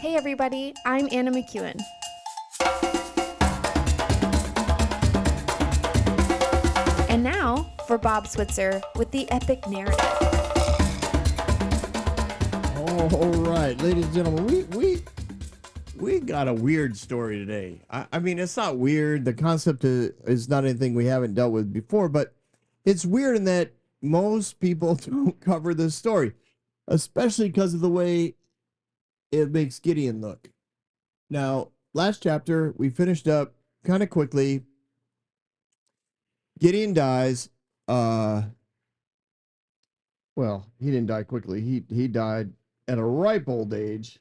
Hey everybody, I'm Anna McEwen. And now for Bob Switzer with the epic narrative. All right, ladies and gentlemen, we got a weird story today. I mean, it's not weird. The concept is not anything we haven't dealt with before, but it's weird in that most people don't cover this story, especially because of the way it makes Gideon look. Now, last chapter, we finished up kind of quickly. Gideon dies. Well, he didn't die quickly. He died at a ripe old age.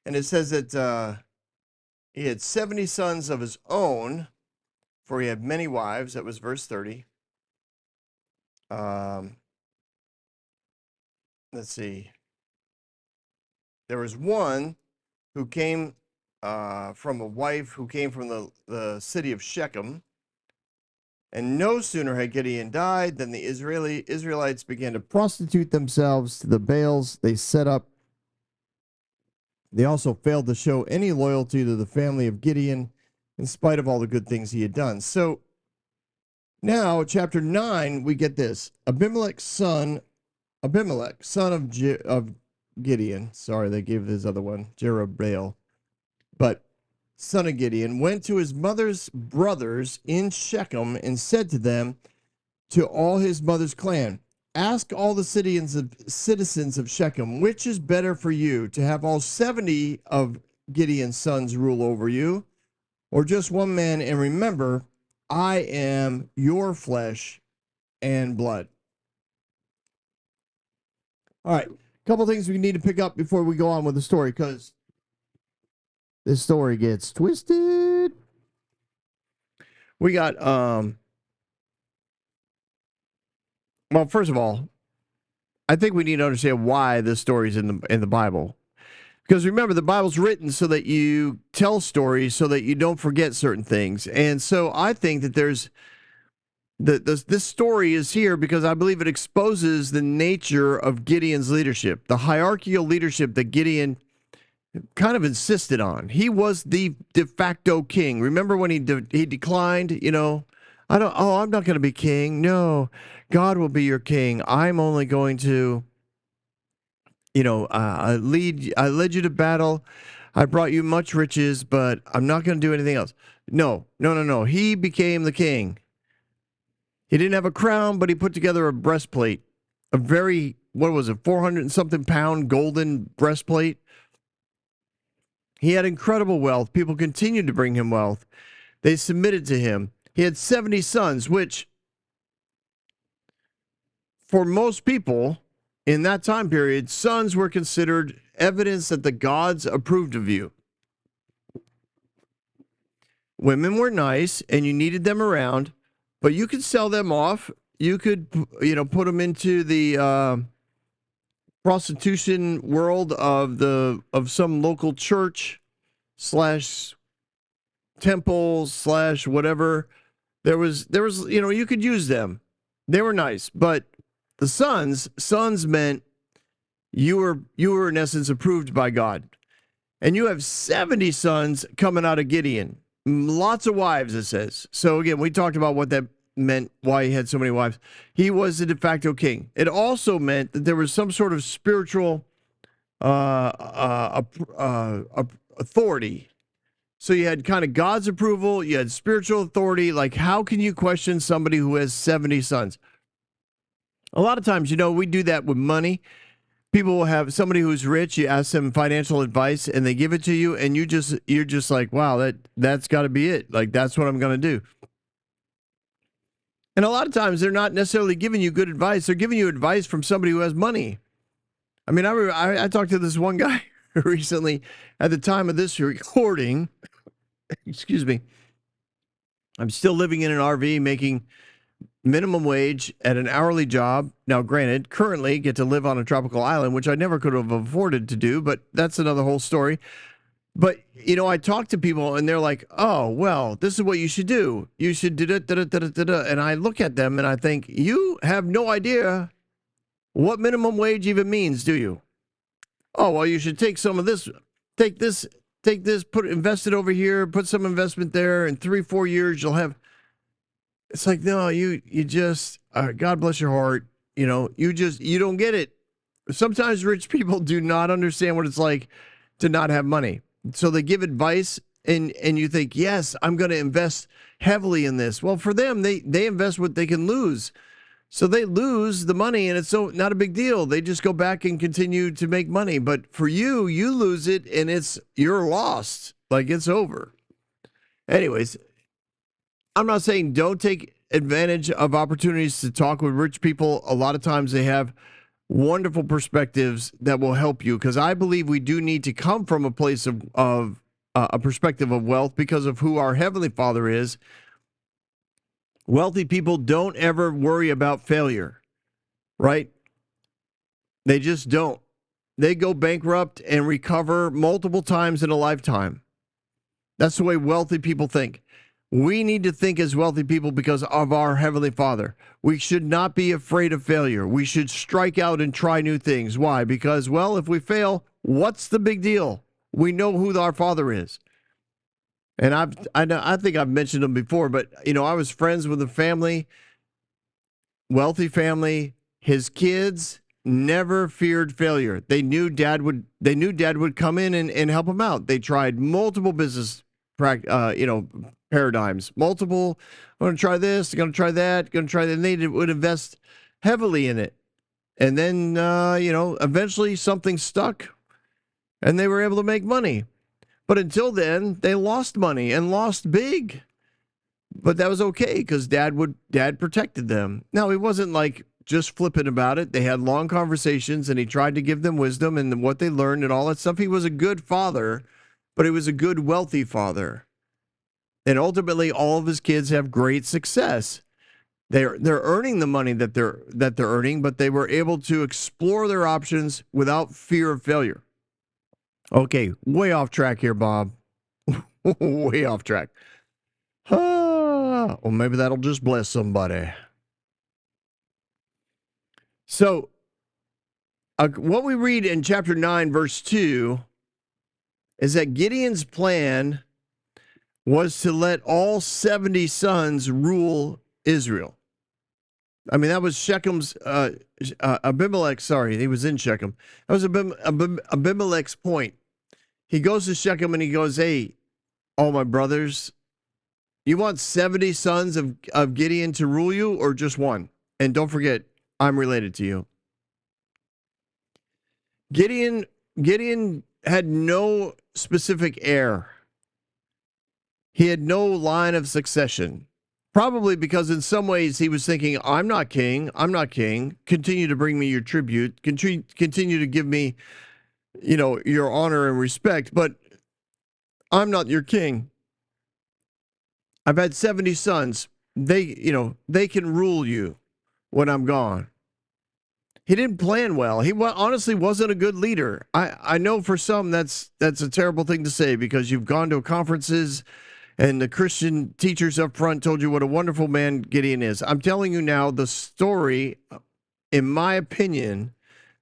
And it says that he had 70 sons of his own, for he had many wives. That was verse 30. Let's see. There was one who came from a wife who came from the city of Shechem. And no sooner had Gideon died than the Israelites began to prostitute themselves to the Baals they set up. They also failed to show any loyalty to the family of Gideon in spite of all the good things he had done. So now, chapter 9, we get this. Abimelech, son of Gideon. Sorry, they gave his other one, Jerubbaal. But son of Gideon, went to his mother's brothers in Shechem and said to them, to all his mother's clan, ask all the citizens of Shechem, which is better for you, to have all 70 of Gideon's sons rule over you, or just one man? And remember, I am your flesh and blood. All right, a couple things we need to pick up before we go on with the story, because this story gets twisted. We got, well, first of all, I think we need to understand why this story is in the Bible. Because remember, the Bible's written so that you tell stories so that you don't forget certain things. And so I think that there's, this story is here because I believe it exposes the nature of Gideon's leadership, the hierarchical leadership that Gideon kind of insisted on. He was the de facto king. Remember when he declined, I'm not going to be king. No, God will be your king. I'm only going to, I led you to battle. I brought you much riches, but I'm not going to do anything else. No. He became the king. He didn't have a crown, but he put together a breastplate, a very, 400 and something pound golden breastplate. He had incredible wealth. People continued to bring him wealth. They submitted to him. He had 70 sons, which for most people in that time period, sons were considered evidence that the gods approved of you. Women were nice and you needed them around, but you could sell them off. You could, put them into the prostitution world of some local church / temple / whatever. There was you could use them. They were nice, but the sons meant you were in essence approved by God. And you have 70 sons coming out of Gideon. Lots of wives, it says. So again, we talked about what that meant, why he had so many wives. He was the de facto king. It also meant that there was some sort of spiritual authority. So you had kind of God's approval, you had spiritual authority. Like, how can you question somebody who has 70 sons? A lot of times, we do that with money. People will have somebody who's rich, you ask them financial advice and they give it to you, and you're just like, wow, that's got to be it. Like, that's what I'm going to do. And a lot of times they're not necessarily giving you good advice. They're giving you advice from somebody who has money. I mean, I talked to this one guy recently at the time of this recording. Excuse me. I'm still living in an RV making minimum wage at an hourly job. Now, granted, currently get to live on a tropical island, which I never could have afforded to do, but that's another whole story. But, I talk to people and they're like, oh, well, this is what you should do. You should do it. And I look at them and I think, you have no idea what minimum wage even means, do you? oh, well, you should take some of this, take this, invest it over here, put some investment there. In 3-4 years, you'll have. It's like, no, you just, God bless your heart. You don't get it. Sometimes rich people do not understand what it's like to not have money. So they give advice and you think, yes, I'm going to invest heavily in this. Well, for them, they invest what they can lose. So they lose the money and it's not a big deal. They just go back and continue to make money. But for you lose it and you're lost. Like it's over. Anyways, I'm not saying don't take advantage of opportunities to talk with rich people. A lot of times they have wonderful perspectives that will help you, because I believe we do need to come from a place of a perspective of wealth because of who our Heavenly Father is. Wealthy people don't ever worry about failure, right? They just don't. They go bankrupt and recover multiple times in a lifetime. That's the way wealthy people think. We need to think as wealthy people because of our Heavenly Father. We should not be afraid of failure. We should strike out and try new things. Why? Because, well, if we fail, what's the big deal? We know who our Father is. And I think I've mentioned them before, but, I was friends with a family, wealthy family. His kids never feared failure. They knew Dad would come in and help them out. They tried multiple business paradigms, multiple. I'm going to try this, going to try that, going to try that. And they would invest heavily in it. And then, eventually something stuck and they were able to make money. But until then, they lost money and lost big. But that was okay because Dad protected them. Now, he wasn't like just flippant about it. They had long conversations and he tried to give them wisdom and what they learned and all that stuff. He was a good father, but he was a good, wealthy father. And ultimately, all of his kids have great success. They're earning the money that they're earning, but they were able to explore their options without fear of failure. Okay, way off track here, Bob. Way off track. Well, maybe that'll just bless somebody. So, what we read in chapter 9, verse 2, is that Gideon's plan was to let all 70 sons rule Israel. I mean, that was Shechem's, Abimelech, sorry, he was in Shechem. That was Abimelech's point. He goes to Shechem and he goes, hey, all my brothers, you want 70 sons of Gideon to rule you or just one? And don't forget, I'm related to you. Gideon had no specific heir. He had no line of succession. Probably because in some ways he was thinking, I'm not king. Continue to bring me your tribute. Continue to give me, your honor and respect. But I'm not your king. I've had 70 sons. They can rule you when I'm gone. He didn't plan well. He honestly wasn't a good leader. I know for some that's a terrible thing to say because you've gone to conferences and the Christian teachers up front told you what a wonderful man Gideon is. I'm telling you now, the story, in my opinion,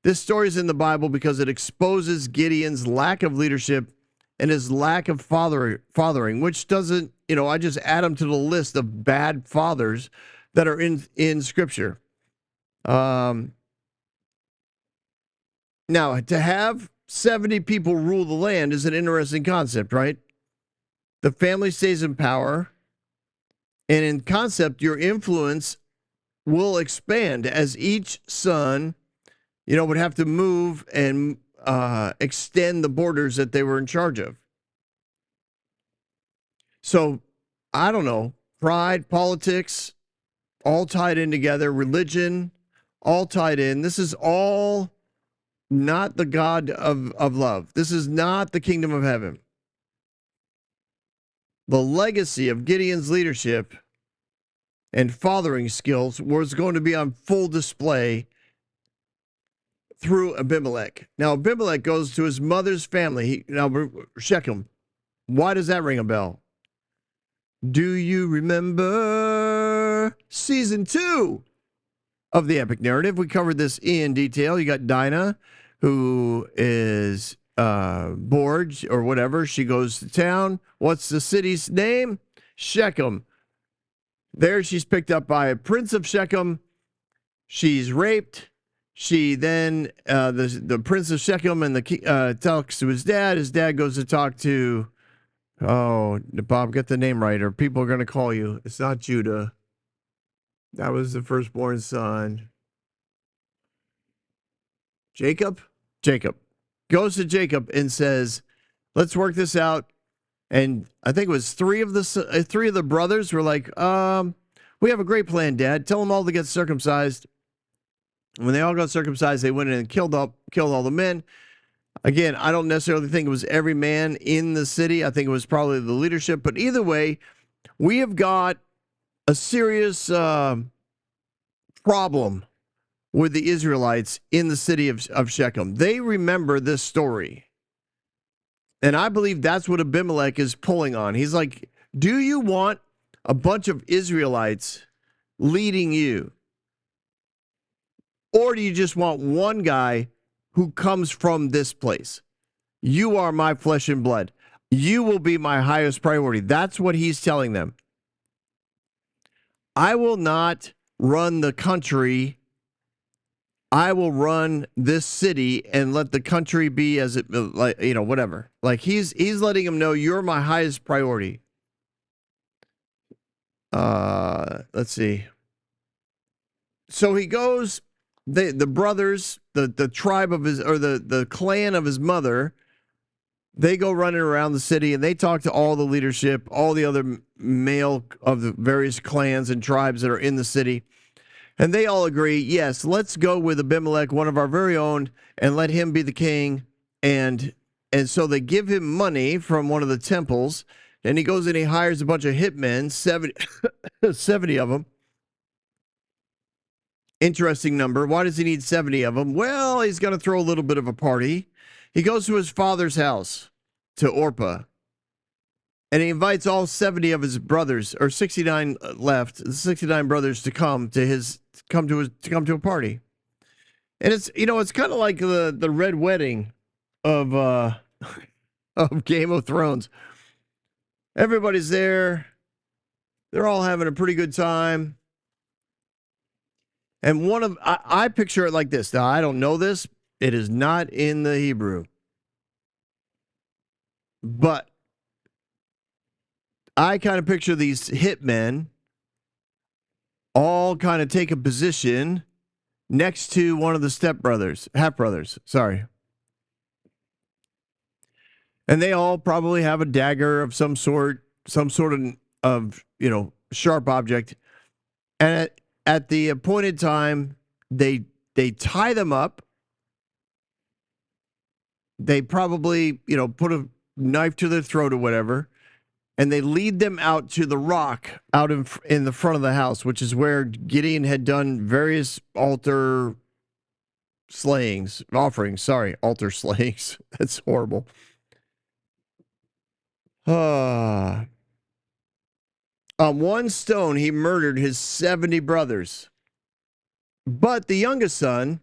this story is in the Bible because it exposes Gideon's lack of leadership and his lack of fathering, which doesn't, I just add them to the list of bad fathers that are in Scripture. Now, to have 70 people rule the land is an interesting concept, right? The family stays in power, and in concept, your influence will expand as each son, would have to move and extend the borders that they were in charge of. So, I don't know, pride, politics, all tied in together, religion, all tied in. This is all not the God of love. This is not the kingdom of heaven. The legacy of Gideon's leadership and fathering skills was going to be on full display through Abimelech. Now, Abimelech goes to his mother's family. Shechem. Why does that ring a bell? Do you remember season 2 of the epic narrative? We covered this in detail. You got Dinah who is bored or whatever. She goes to town. What's the city's name? Shechem. There she's picked up by a prince of Shechem. She's raped. She then, the prince of Shechem and the talks to his dad. His dad goes to talk to, Bob, get the name right or people are going to call you. It's not Judah. That was the firstborn son. Jacob goes to Jacob and says, let's work this out. And I think it was three of the brothers were like, we have a great plan, Dad. Tell them all to get circumcised. When they all got circumcised, they went in and killed all the men. Again, I don't necessarily think it was every man in the city. I think it was probably the leadership. But either way, we have got a serious problem with the Israelites in the city of Shechem. They remember this story. And I believe that's what Abimelech is pulling on. He's like, do you want a bunch of Israelites leading you? Or do you just want one guy who comes from this place? You are my flesh and blood. You will be my highest priority. That's what he's telling them. I will not run the country. I will run this city and let the country be as it, like, whatever. Like he's letting them know you're my highest priority. Let's see. So he goes, the brothers, the tribe of his, or the clan of his mother, they go running around the city and they talk to all the leadership, all the other male of the various clans and tribes that are in the city. And they all agree, yes, let's go with Abimelech, one of our very own, and let him be the king. And so they give him money from one of the temples, and he goes and he hires a bunch of hitmen, 70 of them. Interesting number. Why does he need 70 of them? Well, he's going to throw a little bit of a party. He goes to his father's house, to Orpah, and he invites all 70 of his brothers, or 69 left, 69 brothers, to come to a party. And it's it's kind of like the Red Wedding of of Game of Thrones. Everybody's there. They're all having a pretty good time. And I picture it like this. Now, I don't know this. It is not in the Hebrew. But I kind of picture these hitmen all kind of take a position next to one of the half brothers, sorry. And they all probably have a dagger of some sort of sharp object. And at the appointed time, they tie them up. They probably, put a knife to their throat or whatever. And they lead them out to the rock out in the front of the house, which is where Gideon had done various altar slayings. That's horrible. On one stone, he murdered his 70 brothers. But the youngest son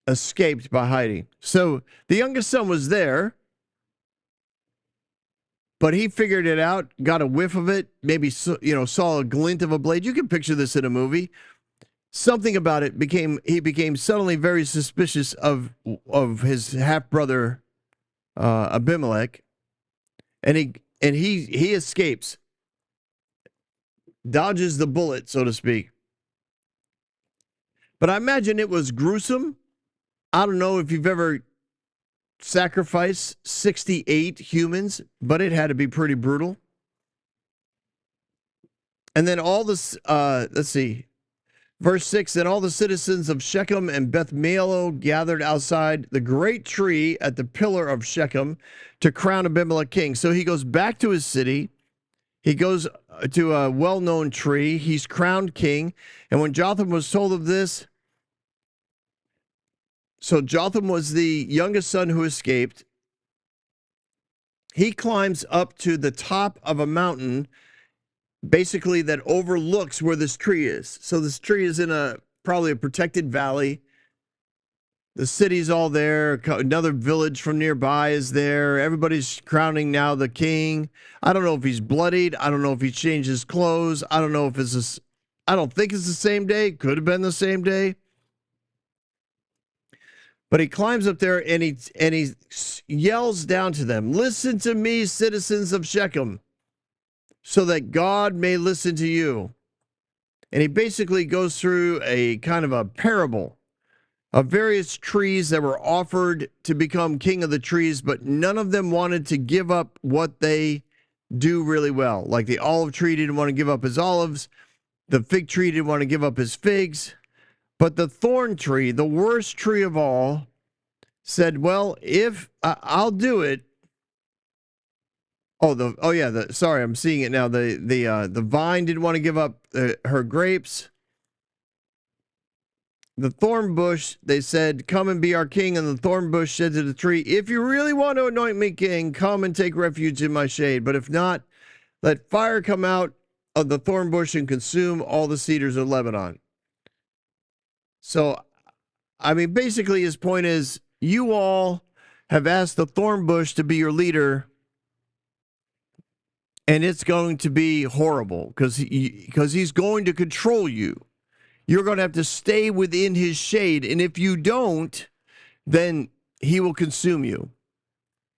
escaped by hiding. So the youngest son was there. But he figured it out, got a whiff of it, maybe saw a glint of a blade. You can picture this in a movie. Something about it he became suddenly very suspicious of his half brother Abimelech, and he escapes, dodges the bullet, so to speak. But I imagine it was gruesome. I don't know if you've ever sacrifice 68 humans, but it had to be pretty brutal. And then all this, let's see, verse 6, then all the citizens of Shechem and Beth Millo gathered outside the great tree at the pillar of Shechem to crown Abimelech king. So he goes back to his city. He goes to a well-known tree. He's crowned king. And when Jotham was told of this, so Jotham was the youngest son who escaped. He climbs up to the top of a mountain, basically that overlooks where this tree is. So this tree is in probably a protected valley. The city's all there. Another village from nearby is there. Everybody's crowning now the king. I don't know if he's bloodied. I don't know if he changed his clothes. I don't know if I don't think it's the same day. Could have been the same day. But he climbs up there and he yells down to them, "Listen to me, citizens of Shechem, so that God may listen to you." And he basically goes through a kind of a parable of various trees that were offered to become king of the trees, but none of them wanted to give up what they do really well. Like the olive tree didn't want to give up his olives. The fig tree didn't want to give up his figs. But the thorn tree, the worst tree of all, said, "Well, if I'll do it." Sorry, I'm seeing it now. The vine didn't want to give up her grapes. The thorn bush, they said, "Come and be our king." And the thorn bush said to the tree, "If you really want to anoint me king, come and take refuge in my shade. But if not, let fire come out of the thorn bush and consume all the cedars of Lebanon." So, I mean, basically his point is, you all have asked the thorn bush to be your leader, and it's going to be horrible because he's going to control you. You're going to have to stay within his shade. And if you don't, then he will consume you.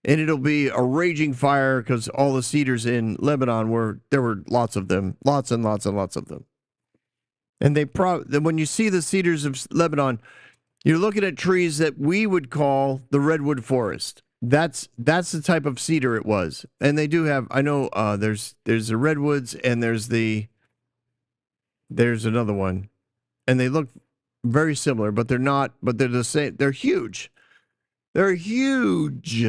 And it'll be a raging fire because all the cedars in Lebanon there were lots of them, lots and lots and lots of them. And when you see the cedars of Lebanon, you're looking at trees that we would call the redwood forest. That's the type of cedar it was. And they do have, I know there's the redwoods and there's another one. And they look very similar, but they're not, but they're the same. They're huge. They're huge.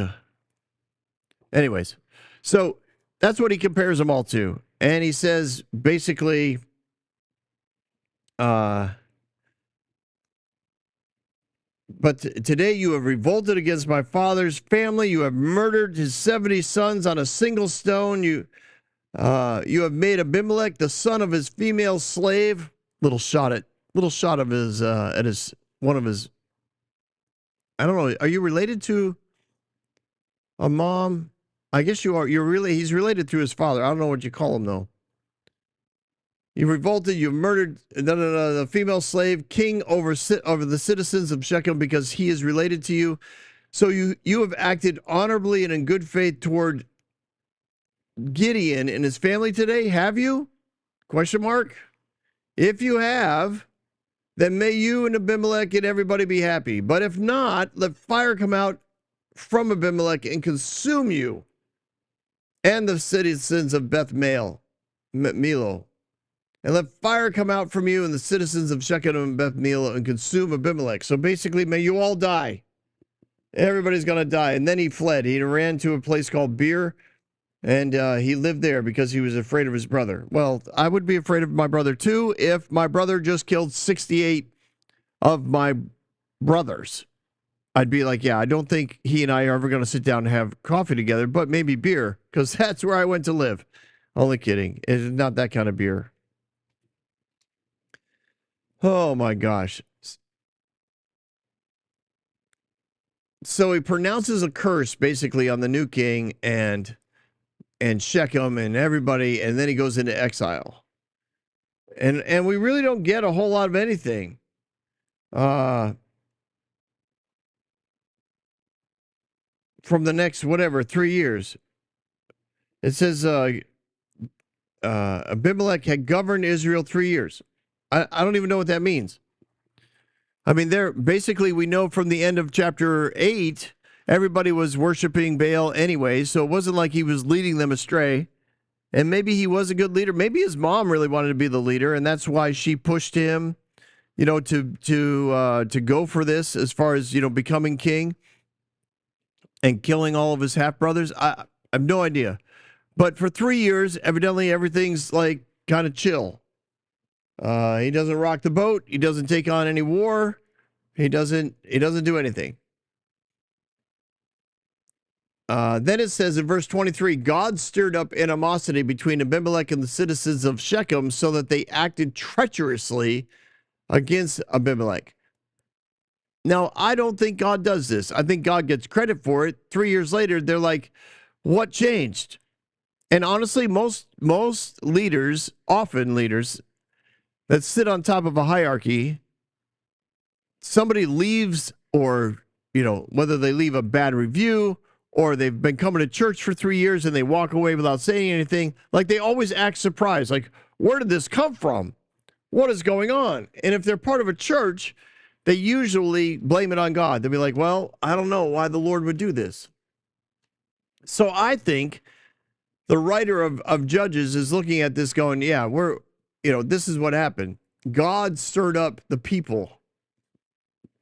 Anyways, so that's what he compares them all to. And he says, basically, but today you have revolted against my father's family. You have murdered his 70 sons on a single stone. You have made Abimelech the son of his female slave. Little shot of his at his one of his. I don't know. Are you related to a mom? I guess you are. He's related through his father. I don't know what you call him though. You revolted. You murdered the female slave, king over the citizens of Shechem, because he is related to you. So you have acted honorably and in good faith toward Gideon and his family today. Have you? Question mark. If you have, then may you and Abimelech and everybody be happy. But if not, let fire come out from Abimelech and consume you and the citizens of Beth Milo. And let fire come out from you and the citizens of Shechem and Beth Milo and consume Abimelech. So basically, may you all die. Everybody's going to die. And then he fled. He ran to a place called Beer. And he lived there because he was afraid of his brother. Well, I would be afraid of my brother too if my brother just killed 68 of my brothers. I'd be like, yeah, I don't think he and I are ever going to sit down and have coffee together, but maybe beer, because that's where I went to live. Only kidding. It's not that kind of beer. Oh my gosh. So he pronounces a curse basically on the new king and Shechem and everybody, and then he goes into exile. And we really don't get a whole lot of anything. From the next, 3 years. It says Abimelech had governed Israel 3 years. I don't even know what that means. I mean, we know from the end of chapter 8, everybody was worshiping Baal anyway, so it wasn't like he was leading them astray. And maybe he was a good leader. Maybe his mom really wanted to be the leader, and that's why she pushed him, to go for this as far as, becoming king and killing all of his half-brothers. I have no idea. But for 3 years, evidently everything's like kind of chill. He doesn't rock the boat. He doesn't take on any war. He doesn't do anything. Then it says in verse 23, God stirred up animosity between Abimelech and the citizens of Shechem so that they acted treacherously against Abimelech. Now, I don't think God does this. I think God gets credit for it. 3 years later, they're like, what changed? And honestly, most leaders, often leaders that sit on top of a hierarchy, somebody leaves, or, whether they leave a bad review or they've been coming to church for 3 years and they walk away without saying anything, like they always act surprised. Like, where did this come from? What is going on? And if they're part of a church, they usually blame it on God. They'll be like, well, I don't know why the Lord would do this. So I think the writer of Judges is looking at this going, yeah, this is what happened. God stirred up the people.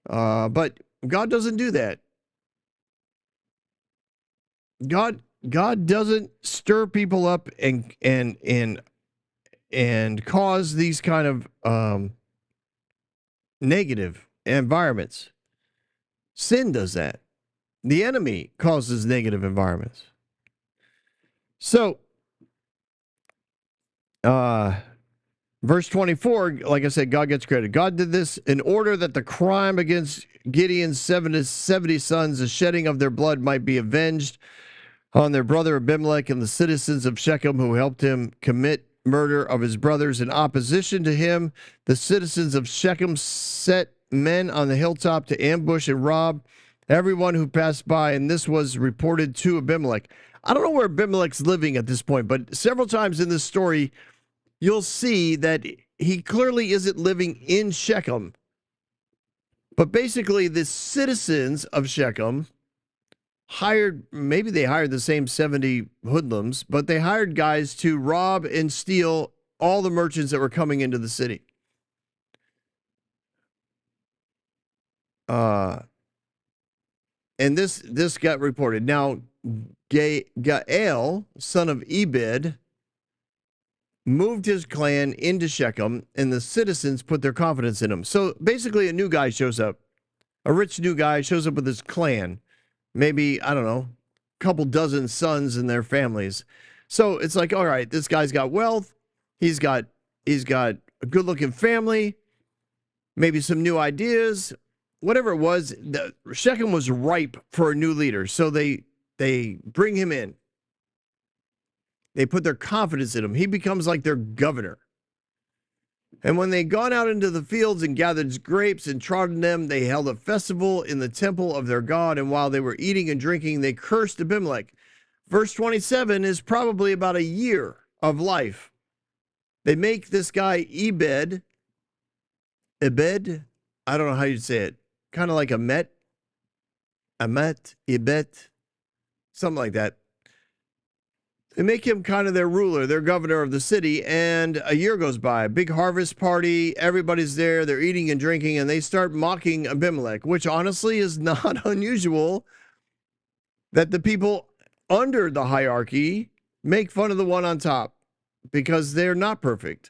But God doesn't do that. God doesn't stir people up and cause these kind of negative environments. Sin does that. The enemy causes negative environments. So, verse 24, like I said, God gets credit. God did this in order that the crime against Gideon's 70 sons, the shedding of their blood, might be avenged on their brother Abimelech and the citizens of Shechem who helped him commit murder of his brothers. In opposition to him, the citizens of Shechem set men on the hilltop to ambush and rob everyone who passed by, and this was reported to Abimelech. I don't know where Abimelech's living at this point, but several times in this story, you'll see that he clearly isn't living in Shechem. But basically, the citizens of Shechem maybe they hired the same 70 hoodlums, but they hired guys to rob and steal all the merchants that were coming into the city. And this got reported. Now, Gaal, son of Ebed, moved his clan into Shechem, and the citizens put their confidence in him. So basically, a new guy shows up. A rich new guy shows up with his clan. Maybe, I don't know, a couple dozen sons and their families. So it's like, all right, this guy's got wealth. He's got a good-looking family, maybe some new ideas. Whatever it was, Shechem was ripe for a new leader. So they bring him in. They put their confidence in him. He becomes like their governor. And when they'd gone out into the fields and gathered grapes and trodden them, they held a festival in the temple of their God. And while they were eating and drinking, they cursed Abimelech. Verse 27 is probably about a year of life. They make this guy Ebed, I don't know how you'd say it, kind of like Ebed, something like that. They make him kind of their ruler, their governor of the city, and a year goes by. A big harvest party, everybody's there, they're eating and drinking, and they start mocking Abimelech, which honestly is not unusual that the people under the hierarchy make fun of the one on top because they're not perfect.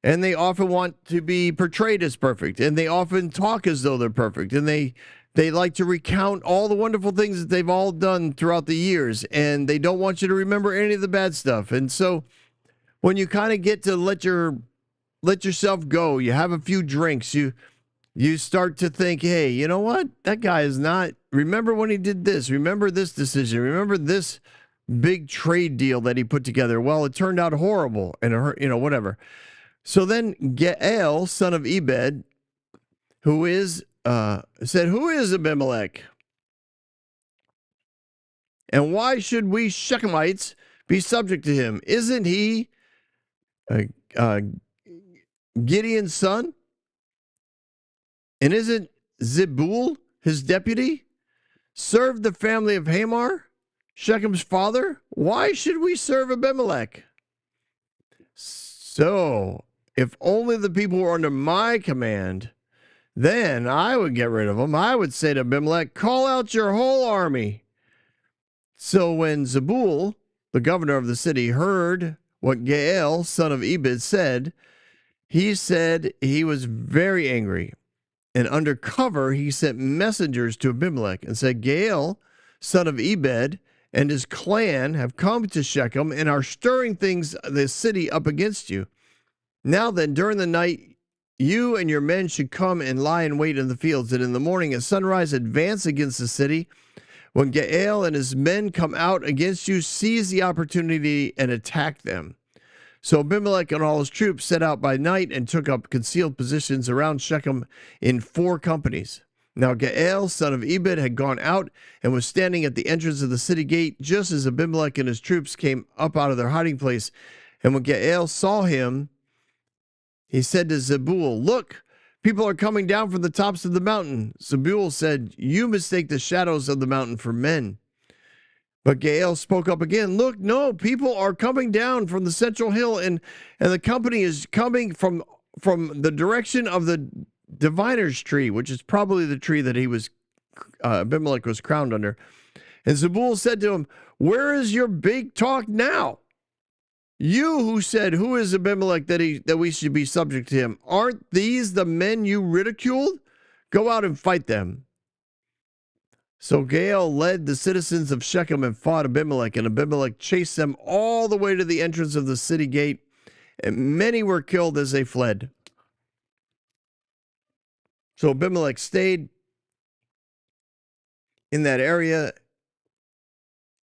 And they often want to be portrayed as perfect, and they often talk as though they're perfect, and they like to recount all the wonderful things that they've all done throughout the years, and they don't want you to remember any of the bad stuff. And so when you kind of get to let yourself go, you have a few drinks, you start to think, hey, you know what? That guy is not, remember when he did this, remember this decision, remember this big trade deal that he put together. Well, it turned out horrible, and whatever. So then Gaal, son of Ebed, said, who is Abimelech? And why should we Shechemites be subject to him? Isn't he Gideon's son? And isn't Zebul his deputy? Served the family of Hamor, Shechem's father? Why should we serve Abimelech? So, if only the people were under my command, then I would get rid of them. I would say to Abimelech, call out your whole army. So when Zebul, the governor of the city, heard what Gaal, son of Ebed, said, he said he was very angry. And under cover, he sent messengers to Abimelech and said, Gaal, son of Ebed, and his clan have come to Shechem and are stirring the city up against you. Now then, during the night, You and your men should come and lie in wait in the fields, and in the morning at sunrise advance against the city. When Gaal and his men come out against you, seize the opportunity and attack them." So Abimelech and all his troops set out by night and took up concealed positions around Shechem in 4 companies. Now Gaal, son of Ebed, had gone out and was standing at the entrance of the city gate just as Abimelech and his troops came up out of their hiding place. And when Gaal saw him, he said to Zebul, "Look, people are coming down from the tops of the mountain." Zebul said, "You mistake the shadows of the mountain for men." But Gaal spoke up again, "Look, no, people are coming down from the central hill, and the company is coming from the direction of the diviner's tree," which is probably the tree that Abimelech was crowned under. And Zebul said to him, "Where is your big talk now? You who said, 'Who is Abimelech that we should be subject to him?' Aren't these the men you ridiculed? Go out and fight them." So Gaal led the citizens of Shechem and fought Abimelech, and Abimelech chased them all the way to the entrance of the city gate, and many were killed as they fled. So Abimelech stayed in that area,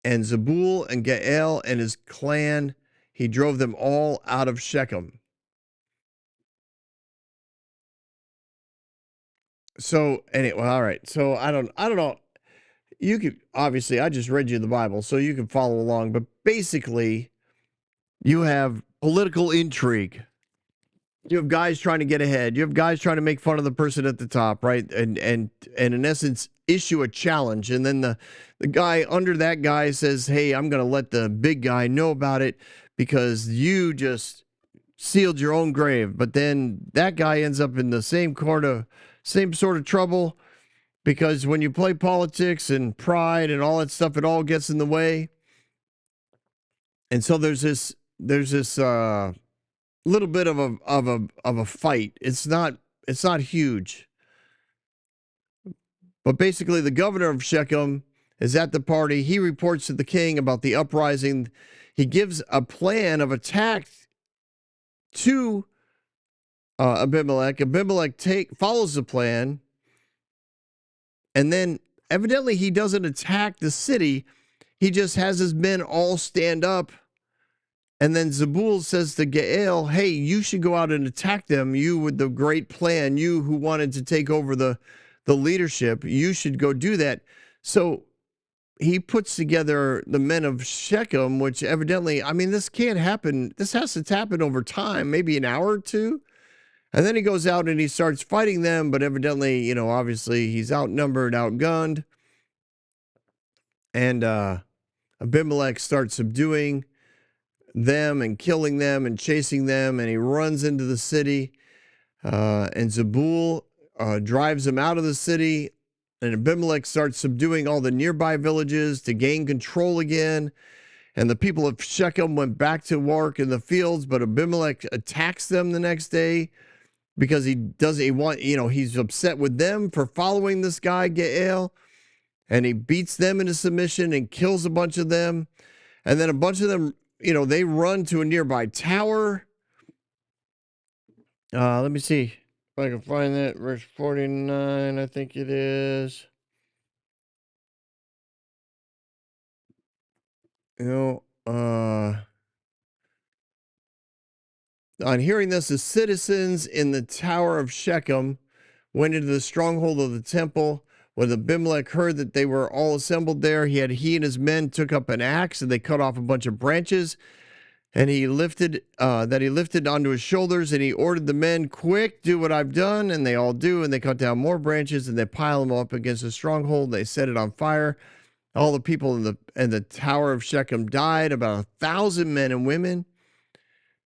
and Zebul and Gaal and his clan, he drove them all out of Shechem. So anyway, all right. So I don't know. You could obviously, I just read you the Bible, so you can follow along. But basically, you have political intrigue. You have guys trying to get ahead. You have guys trying to make fun of the person at the top, right? And in essence, issue a challenge. And then the guy under that guy says, "Hey, I'm going to let the big guy know about it because you just sealed your own grave." But then that guy ends up in the same sort of trouble, because when you play politics and pride and all that stuff, it all gets in the way. And so there's this little bit of a fight. It's not huge, but basically the governor of Shechem is at the party. He reports to the king about the uprising. He gives a plan of attack to Abimelech. Abimelech follows the plan, and then evidently he doesn't attack the city. He just has his men all stand up. And then Zebul says to Gaal, "Hey, you should go out and attack them. You with the great plan, you who wanted to take over the leadership, you should go do that." So he puts together the men of Shechem, which evidently, I mean, this can't happen. This has to happen over time, maybe an hour or two. And then he goes out and he starts fighting them, but evidently, obviously he's outnumbered, outgunned. And Abimelech starts subduing them and killing them and chasing them, and he runs into the city, and Zebul drives him out of the city, and Abimelech starts subduing all the nearby villages to gain control again. And the people of Shechem went back to work in the fields, but Abimelech attacks them the next day because he's upset with them for following this guy Gaal, and he beats them into submission and kills a bunch of them. And then a bunch of them, they run to a nearby tower. Let me see if I can find that. Verse 49, I think it is. On hearing this, the citizens in the tower of Shechem went into the stronghold of the temple. When Abimelech heard that they were all assembled there, he and his men took up an axe, and they cut off a bunch of branches, and he lifted onto his shoulders, and he ordered the men, "Quick, do what I've done." And they all do, and they cut down more branches, and they pile them up against the stronghold, and they set it on fire. All the people in the tower of Shechem died, about 1,000 men and women.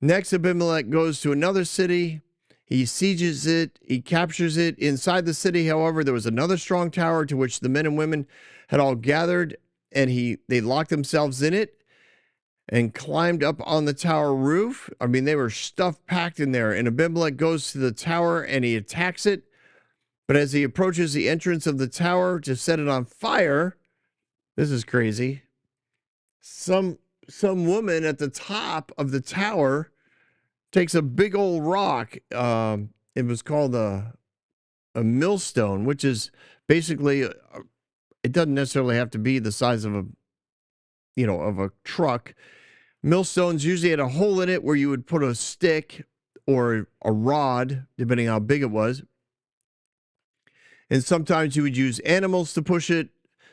Next, Abimelech goes to another city. He sieges it. He captures it. Inside the city, however, there was another strong tower to which the men and women had all gathered, and they locked themselves in it and climbed up on the tower roof. I mean, they were packed in there. And Abimelech goes to the tower and he attacks it. But as he approaches the entrance of the tower to set it on fire, this is crazy. Some woman at the top of the tower takes a big old rock, it was called a millstone, which is basically, it doesn't necessarily have to be the size of a truck. Millstones usually had a hole in it where you would put a stick or a rod, depending how big it was. And sometimes you would use animals to push it.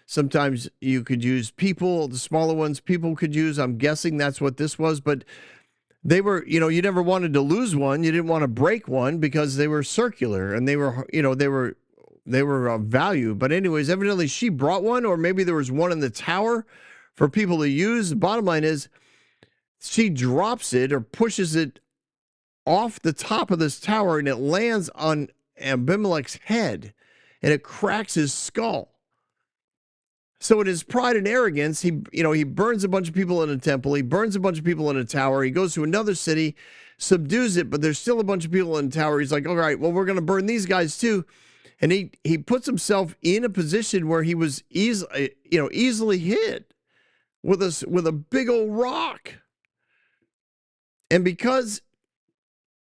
Sometimes you could use people, the smaller ones people could use. I'm guessing that's what this was, but they were, you never wanted to lose one. You didn't want to break one because they were circular and they were of value. But anyways, evidently she brought one, or maybe there was one in the tower for people to use. The bottom line is she drops it or pushes it off the top of this tower and it lands on Abimelech's head and it cracks his skull. So in his pride and arrogance, he burns a bunch of people in a temple. He burns a bunch of people in a tower. He goes to another city, subdues it, but there's still a bunch of people in the tower. He's like, all right, well, we're going to burn these guys too. And he puts himself in a position where he was easily hit with a big old rock. And because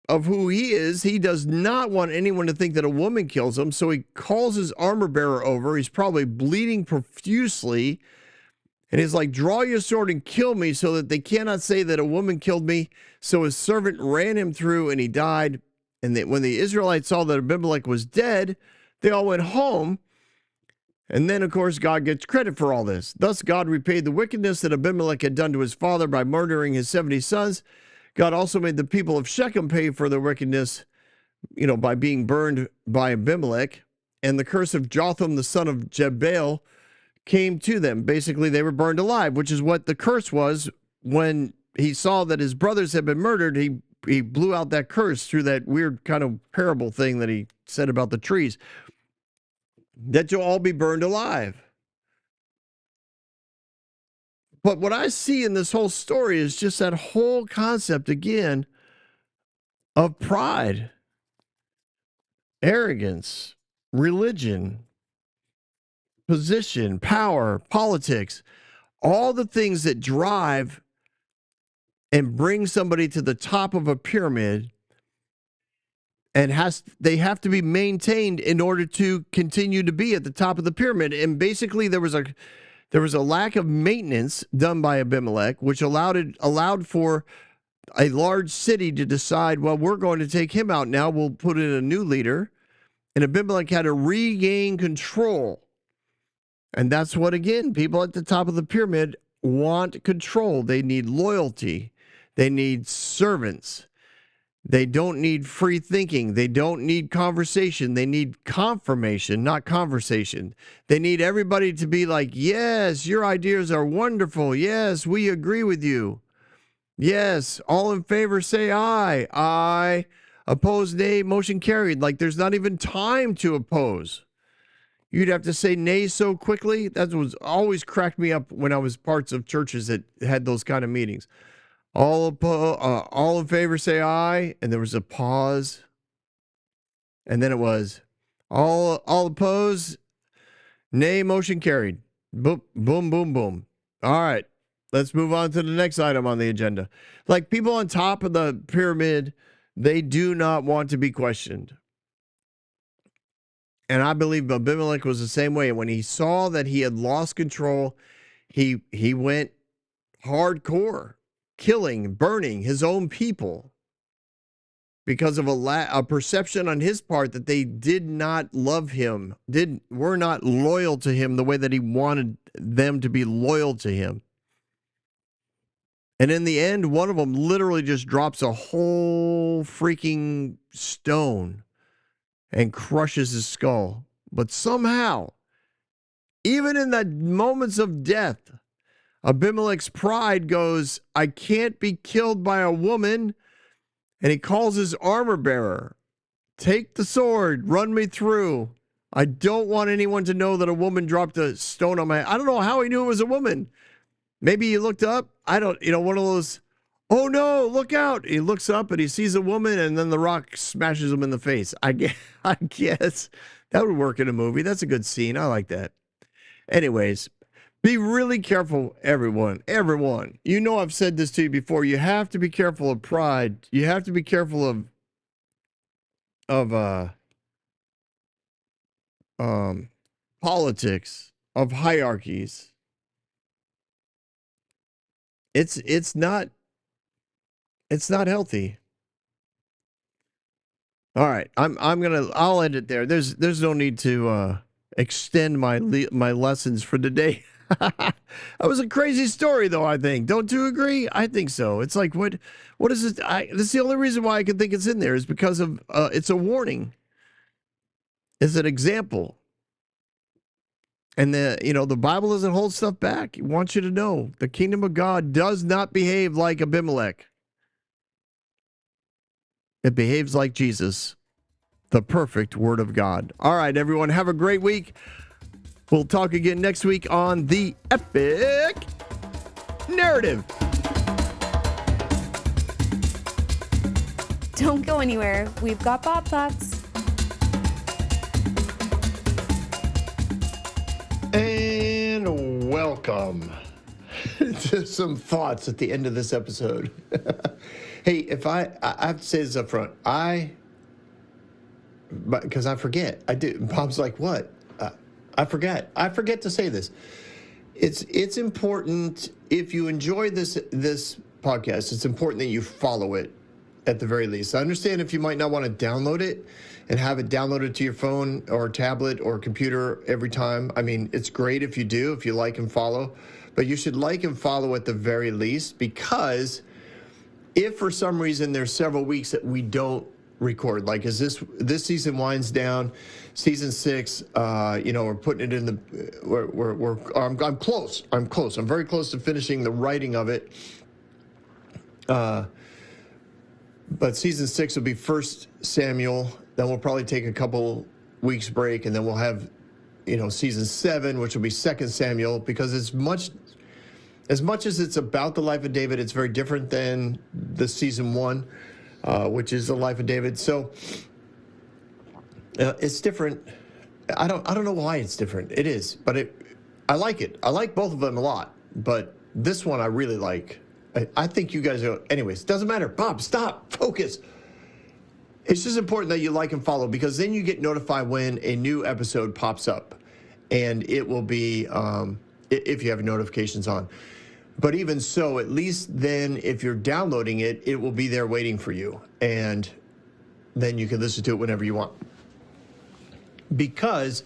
of who he is, he does not want anyone to think that a woman kills him. So he calls his armor bearer over. He's probably bleeding profusely. And he's like, draw your sword and kill me so that they cannot say that a woman killed me. So his servant ran him through and he died. And when the Israelites saw that Abimelech was dead, they all went home. And then, of course, God gets credit for all this. Thus, God repaid the wickedness that Abimelech had done to his father by murdering his 70 sons. God also made the people of Shechem pay for their wickedness, by being burned by Abimelech. And the curse of Jotham, the son of Jebel, came to them. Basically, they were burned alive, which is what the curse was. When he saw that his brothers had been murdered, he blew out that curse through that weird kind of parable thing that he said about the trees, that you'll all be burned alive. But what I see in this whole story is just that whole concept again of pride, arrogance, religion, position, power, politics, all the things that drive and bring somebody to the top of a pyramid, and they have to be maintained in order to continue to be at the top of the pyramid. And basically there was a lack of maintenance done by Abimelech, which allowed for a large city to decide, well, we're going to take him out now. We'll put in a new leader. And Abimelech had to regain control. And that's what, again, people at the top of the pyramid want control. They need loyalty. They need servants. They don't need free thinking. They don't need conversation. They need confirmation, not conversation. They need everybody to be like, yes, your ideas are wonderful. Yes, we agree with you. Yes, all in favor say aye. Aye. Opposed, nay. Motion carried. Like there's not even time to oppose. You'd have to say nay so quickly. That was always cracked me up when I was parts of churches that had those kind of meetings. All in favor say aye, and there was a pause, and then it was all opposed, nay, motion carried. Boom, boom, boom, boom. All right, let's move on to the next item on the agenda. Like people on top of the pyramid, they do not want to be questioned. And I believe Abimelech was the same way. When he saw that he had lost control, he went hardcore, killing, burning his own people because of a perception on his part that they did not love him, were not loyal to him the way that he wanted them to be loyal to him. And in the end, one of them literally just drops a whole freaking stone and crushes his skull. But somehow, even in the moments of death, Abimelech's pride goes, I can't be killed by a woman. And he calls his armor bearer, take the sword, run me through. I don't want anyone to know that a woman dropped a stone on my head. I don't know how he knew it was a woman. Maybe he looked up. I don't, one of those, oh no, look out. He looks up and he sees a woman and then the rock smashes him in the face. I guess that would work in a movie. That's a good scene. I like that. Anyways, be really careful, everyone. You know I've said this to you before. You have to be careful of pride. You have to be careful of of politics, of hierarchies. It's not healthy. All right, I'll end it there. There's no need to extend my lessons for today. That was a crazy story, though. I think. Don't you agree? I think so. It's like what is it? This is the only reason why I can think it's in there is because of it's a warning. It's an example. And the Bible doesn't hold stuff back. It wants you to know the kingdom of God does not behave like Abimelech. It behaves like Jesus, the perfect word of God. All right, everyone, have a great week. We'll talk again next week on The Epic Narrative. Don't go anywhere. We've got Bob Thoughts. And welcome to some thoughts at the end of this episode. Hey, if I have to say this up front, because I forget. I do. Bob's like, what? I forget. I forget to say this. It's important if you enjoy this podcast. It's important that you follow it at the very least. I understand if you might not want to download it and have it downloaded to your phone or tablet or computer every time. I mean, it's great if you do, if you like and follow, but you should like and follow at the very least, because if for some reason there's several weeks that we don't record, like as this season winds down, season 6, we're putting it in the, I'm close. I'm very close to finishing the writing of it. But season 6 will be 1 Samuel. Then we'll probably take a couple weeks break, and then we'll have, season 7, which will be 2 Samuel, because as much as it's about the life of David, it's very different than the season 1, which is the life of David. So it's different. I don't know why it's different. It is, but I like it. I like both of them a lot, but this one I really like. I think you guys are. Anyways, doesn't matter. Bob, stop. Focus. It's just important that you like and follow, because then you get notified when a new episode pops up, and it will be if you have notifications on. But even so, at least then if you're downloading it, it will be there waiting for you, and then you can listen to it whenever you want. Because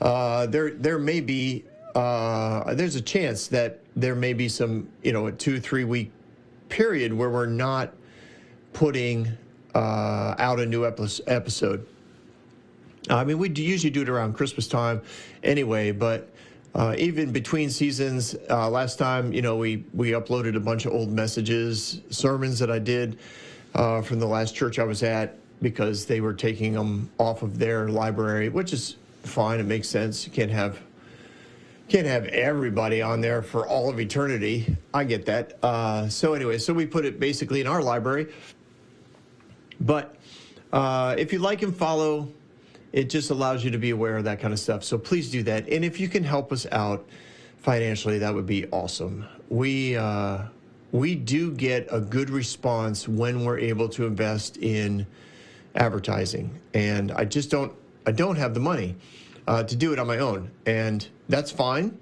there may be there's a chance that there may be some a 2-3 week period where we're not putting out a new episode. I mean, we usually do it around Christmas time anyway, but even between seasons, last time, we uploaded a bunch of old messages, sermons that I did from the last church I was at, because they were taking them off of their library, which is fine. It makes sense. You can't have everybody on there for all of eternity. I get that. So we put it basically in our library. But if you like and follow, it just allows you to be aware of that kind of stuff. So please do that. And if you can help us out financially, that would be awesome. We do get a good response when we're able to invest in advertising. And I don't have the money to do it on my own. And that's fine.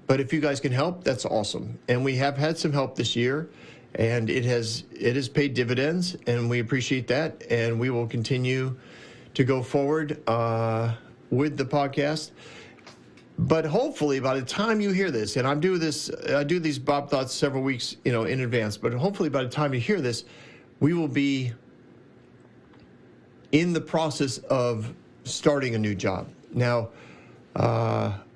But if you guys can help, that's awesome. And we have had some help this year, and it has paid dividends, and we appreciate that. And we will continue to go forward with the podcast. But hopefully by the time you hear this, and I do these Bob Thoughts several weeks, in advance, but hopefully by the time you hear this, we will be in the process of starting a new job. Now,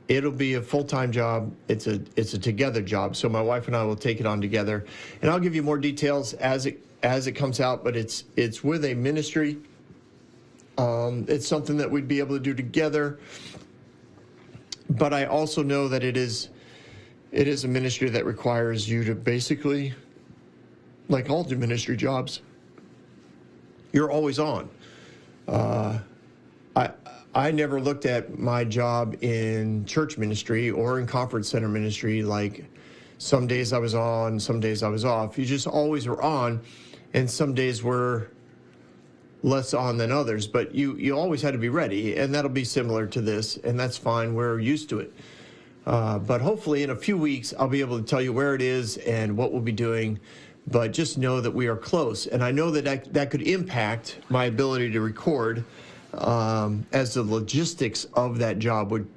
it'll be a full-time job. It's a together job. So my wife and I will take it on together, and I'll give you more details as it comes out, but it's with a ministry. It's something that we'd be able to do together. But I also know that it is a ministry that requires you to basically, like all the ministry jobs, you're always on. I never looked at my job in church ministry or in conference center ministry like some days I was on, some days I was off. You just always were on, and some days were less on than others, but you always had to be ready, and that'll be similar to this, and that's fine. We're used to it. But hopefully in a few weeks, I'll be able to tell you where it is and what we'll be doing. But just know that we are close. And I know that could impact my ability to record, as the logistics of that job would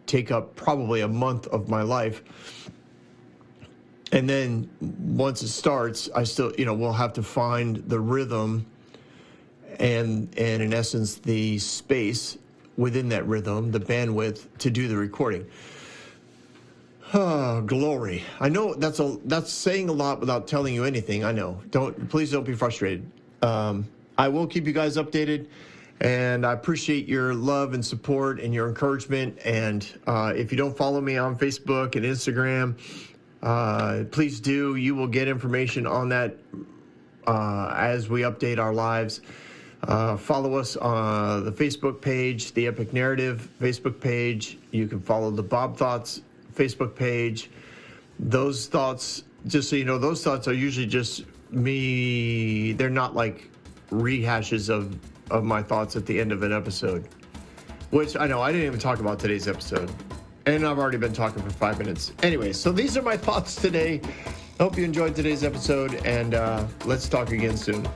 take up probably a month of my life. And then once it starts, I still, we'll have to find the rhythm and in essence, the space within that rhythm, the bandwidth to do the recording. Oh, glory. I know that's saying a lot without telling you anything. I know. Please don't be frustrated. I will keep you guys updated, and I appreciate your love and support and your encouragement. And if you don't follow me on Facebook and Instagram, please do. You will get information on that as we update our lives. Follow us on the Facebook page, the Epic Narrative Facebook page. You can follow the Bob Thoughts Facebook page. Those thoughts, just so you know, those thoughts are usually just me. They're not like rehashes of my thoughts at the end of an episode, which I know I didn't even talk about today's episode, and I've already been talking for 5 minutes. Anyway, so these are my thoughts today. Hope you enjoyed today's episode, and let's talk again soon.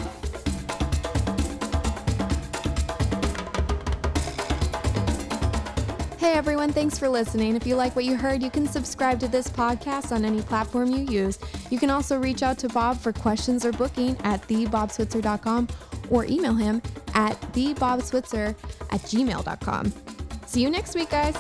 Hey everyone, thanks for listening. If you like what you heard, you can subscribe to this podcast on any platform you use. You can also reach out to Bob for questions or booking at thebobswitzer.com or email him at thebobswitzer@gmail.com. See you next week, guys.